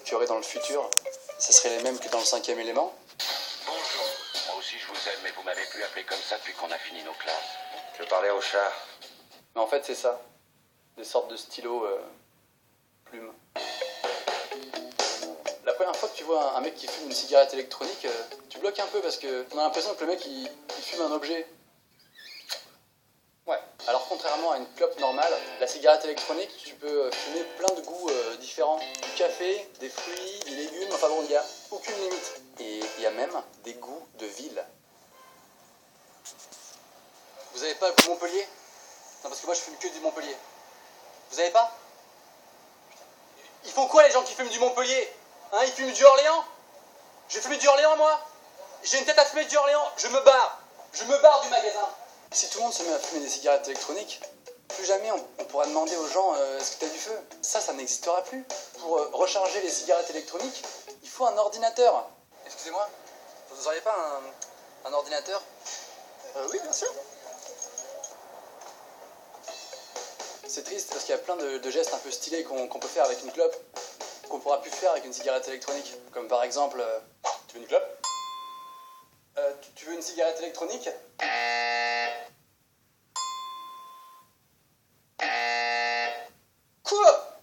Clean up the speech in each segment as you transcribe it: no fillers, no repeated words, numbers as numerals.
tu aurais dans le futur, ça serait les mêmes que dans le 5e élément? Bonjour, moi aussi je vous aime, mais vous m'avez plus appelé comme ça depuis qu'on a fini nos classes. Je parlais au chat. Mais en fait, c'est ça. Des sortes de stylos plumes. La première fois que tu vois un mec qui fume une cigarette électronique, tu bloques un peu parce que on a l'impression que le mec il fume un objet. Ouais. Alors contrairement à une clope normale, la cigarette électronique, tu peux fumer plein de goûts différents. Du café, des fruits, des légumes, enfin bon, il n'y a aucune limite. Et il y a même des goûts de ville. Vous avez pas le goût Montpellier? Non, parce que moi je fume que du Montpellier. Vous avez pas? Ils font quoi les gens qui fument du Montpellier? Hein, ils fument du Orléans? J'ai fumé du Orléans moi? J'ai une tête à fumer du Orléans? Je me barre! Je me barre du magasin! Si tout le monde se met à fumer des cigarettes électroniques, plus jamais on pourra demander aux gens est-ce que t'as du feu? Ça n'existera plus. Pour recharger les cigarettes électroniques, il faut un ordinateur. Excusez-moi, vous n'auriez pas un ordinateur? Oui, bien sûr. C'est triste parce qu'il y a plein de gestes un peu stylés qu'on peut faire avec une clope, qu'on pourra plus faire avec une cigarette électronique. Comme par exemple, tu veux une clope? Tu veux une cigarette électronique? Quoi?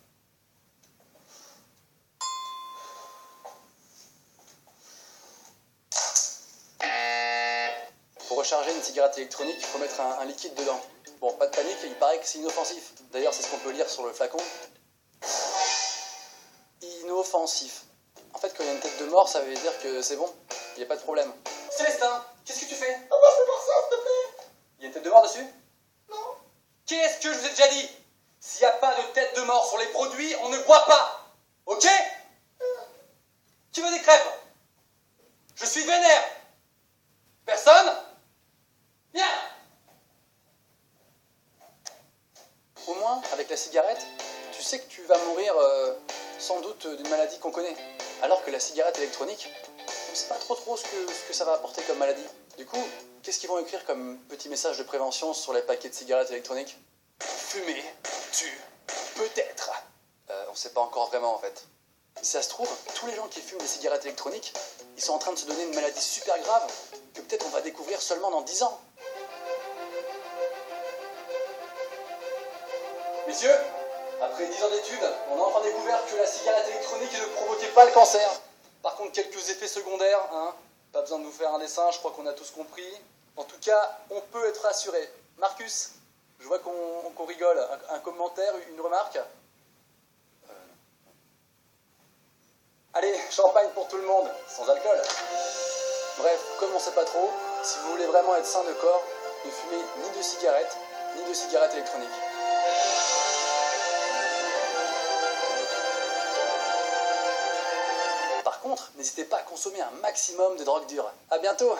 Pour recharger une cigarette électronique, il faut mettre un liquide dedans. Bon, pas de panique, il paraît que c'est inoffensif. D'ailleurs, c'est ce qu'on peut lire sur le flacon. Inoffensif. En fait, quand il y a une tête de mort, ça veut dire que c'est bon, il n'y a pas de problème. Célestin, qu'est-ce que tu fais? Ah bah c'est pour ça, s'il te plaît. Il y a une tête de mort dessus? Non. Qu'est-ce que je vous ai déjà dit? S'il n'y a pas de tête de mort sur les produits, on ne boit pas. Ok? Qui veut des crêpes? Je suis vénère. Personne? Bien. Au moins, avec la cigarette, tu sais que tu vas mourir sans doute d'une maladie qu'on connaît. Alors que la cigarette électronique, on ne sait pas trop ce que ça va apporter comme maladie. Du coup, qu'est-ce qu'ils vont écrire comme petit message de prévention sur les paquets de cigarettes électroniques? Fumer tue peut-être. On ne sait pas encore vraiment en fait. Si ça se trouve, tous les gens qui fument des cigarettes électroniques, ils sont en train de se donner une maladie super grave que peut-être on va découvrir seulement dans 10 ans. Messieurs, après 10 ans d'études, on a enfin découvert que la cigarette électronique ne provoquait pas le cancer. Par contre, quelques effets secondaires, hein. Pas besoin de vous faire un dessin, je crois qu'on a tous compris. En tout cas, on peut être rassuré. Marcus, je vois qu'on rigole. Un commentaire, une remarque? Allez, champagne pour tout le monde, sans alcool. Bref, comme on sait pas trop, si vous voulez vraiment être sain de corps, ne fumez ni de cigarettes, ni de cigarettes électroniques. Par contre, n'hésitez pas à consommer un maximum de drogue dure. À bientôt!